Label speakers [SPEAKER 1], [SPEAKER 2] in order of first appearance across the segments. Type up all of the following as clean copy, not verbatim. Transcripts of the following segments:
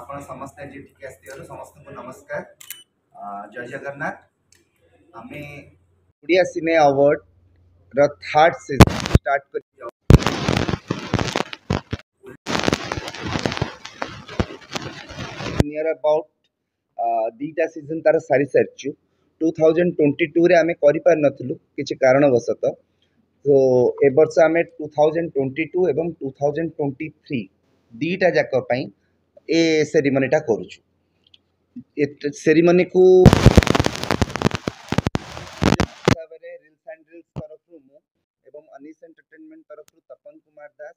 [SPEAKER 1] आपण समस्त ठीक आसथिबार समस्त को नमस्कार। जय जगन्नाथ। आमे ओडिया सिने अवार्ड र थर्ड सीजन स्टार्ट कर नियर अबाउट दीटा सीजन तार सारी सारी 2022 रे आमे करि पार नथलु किछि कारणवशत। तो ए वर्ष आमे 2022 एवं 2023 दीटा जाक पई ए सेरेमनीटा करूछु। ए सेरेमनी को रील्स एंड रील्स तरफ एवं अनिश एंटरटेनमेंट तरफ तपन कुमार दास,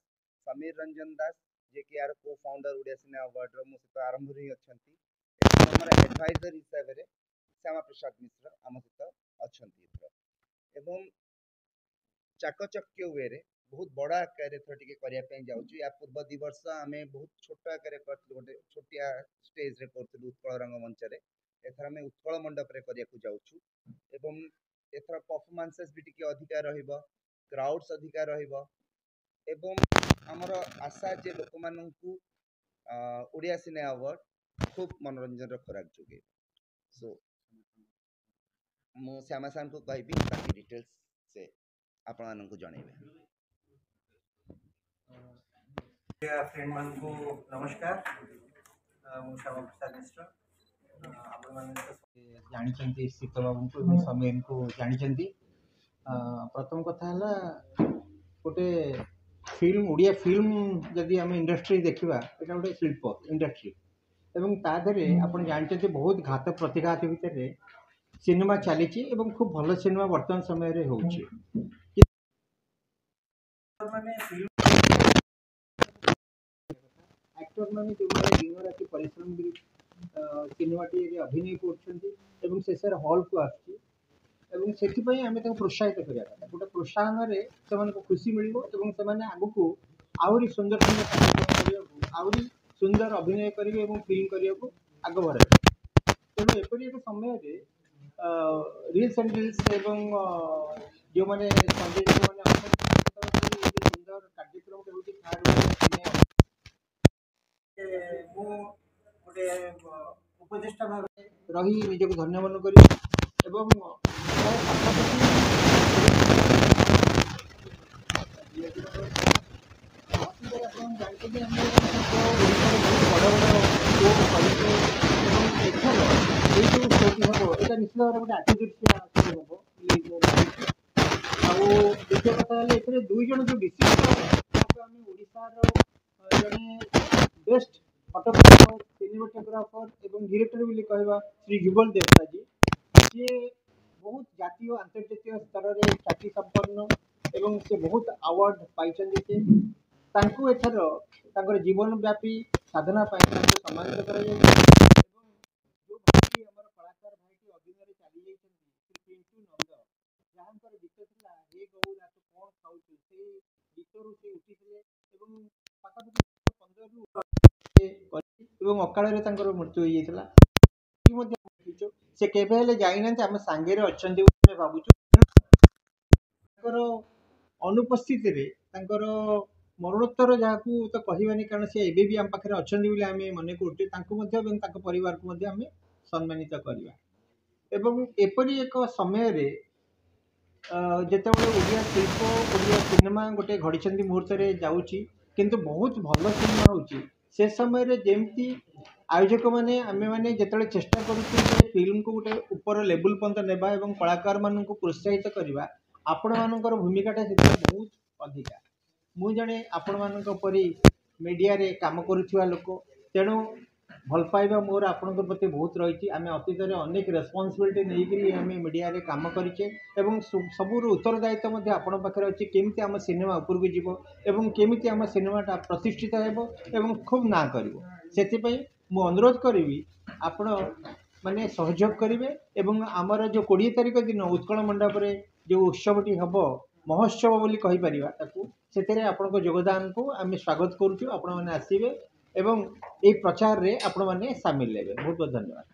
[SPEAKER 1] समीर रंजन दास जे कि यार को फाउंडर ओडिया सिने अवार्ड रो सहित आरंभ रही अछंती। हमर एडवाइजर हिसाब रे श्यामा प्रसाद मिश्र आम सहित अछंती एवं चाकचक्य वे रे बहुत बड़ा आकार टिके करिया पे जाउछु। या पूर्व दि वर्ष आमे बहुत छोट आकार करथि, गोटे छोटिया स्टेज रे करथि उत्कल रंगमंच रे। एथर आमे उत्कल मंडप रे करिया को जाउछु एवं एथर परफॉर्मेंसेस भी टिके अधिका रहिबो, क्राउड्स अधिका रहिबो एवं हमर आशा जे लोक माननकु ओडिया सिने अवार्ड खूब मनोरंजन रो खोराक जोगे। सो मु श्यामा सान को कहबी बाकी डिटेल्स से आपण माननकु जणैबे।
[SPEAKER 2] फ्रेंड मान को नमस्कार। मु श्यामा प्रसाद मिश्र आपण मान जानी शीत बाबू को समीर को जानी। प्रथम कथा है गोटे फिल्म ओडिया फिल्म जदि आम इंडस्ट्री देखा यहाँ गोटे शिल्प इंडस्ट्री एवं तादे आप जानते बहुत घात प्रतिघात भितर सिनेमा चली खूब भल सिनेमा वर्तमान समय हो एक्टर मैंने जो दिन राति परिश्रम सिनेमा अभिनय कर शेष हल को आसी आम प्रोत्साहित करा गोटे प्रोत्साहन से खुशी मिले आग को आहरी सुंदर सुंदर कार्यक्रम आहरी सुंदर अभिनय करेंगे फिल्म करने को आग बढ़े। तेणु एपरी एक समय रील्स एंड रील्स जो मैंने संजय मैंने सुंदर कार्यक्रम गोटे उपदेष्टा भाव रही निजक धन्य मन कर निश्चित भाव गोटे आर्टिस्ट द्वितीय कथा दुई जन जो विशिष्ट जड़े बेस्ट फोटोग्राफर सिनेमाटोग्राफर एवं डायरेक्टर भी कहवा श्री जुगल देवता जी सी बहुत जातीय अंतर्जातीय स्तर में ख्याति संपन्न एवं से बहुत अवार्ड पाई जीवन व्यापी साधना सम्मानित कर जो भाई आम कलाकार भाई अभिनय चली श्री पिंटू नंद जहाँ गीत था हे गौरा तू कौन खाऊ से गीतरू से उठी पाखापाखि 15 अकाल मृत्यु हो जाता से केवे जाइना आम सांगे अच्छा भावुँ अनुपस्थित मरणोत्तर जहाँ को तो कहवानी कारण सी एवं भी आम पाखे अच्छा आम मन करुचे परिवार को आम सम्मानित करवा। एपरी एक समय जिते ओडिया शिल्प ओडिया सिनेमा गोटे घड़ी मुहूर्त जाऊँगी किंतु बहुत भल सिनेमा होची से समय जमती आयोजक मैंने आम मैंने जिते चेष्टा करुँ फिल्म को गोटे ऊपर लेवल पर्यंत नेबा एवं कलाकार मान प्रोत्साहित करवा आपण मानकर भूमिकाटा से बहुत अधिका मु जड़े आपण मान मीडिया रे काम करुवा लोक तेणु भल पाइबा मोर आपण प्रति बहुत रही आम अतीत में अनेक रेस्पॉन्सिबिलिटी नहीं आम मीडिया रे काम करें सबूर उत्तरदायित्व आपण पाखे अच्छी केमी आम सिनेमा उपरकू जीव एवं केमी आम सिनेमाटा प्रतिष्ठित हो खूब ना कर से मु अनुरोध करी आपण माने सहयोग करेंगे एवं आमर जो 20 तारिख दिन उत्कल मंडप रे जो उत्सवटी हम महोत्सव बोली कहीपर से आपण योगदान को आम स्वागत करुँ। आपण मैंने आसवे एवं ये प्रचार रे आपण मैंने सामिल लेबे। बहुत बहुत धन्यवाद।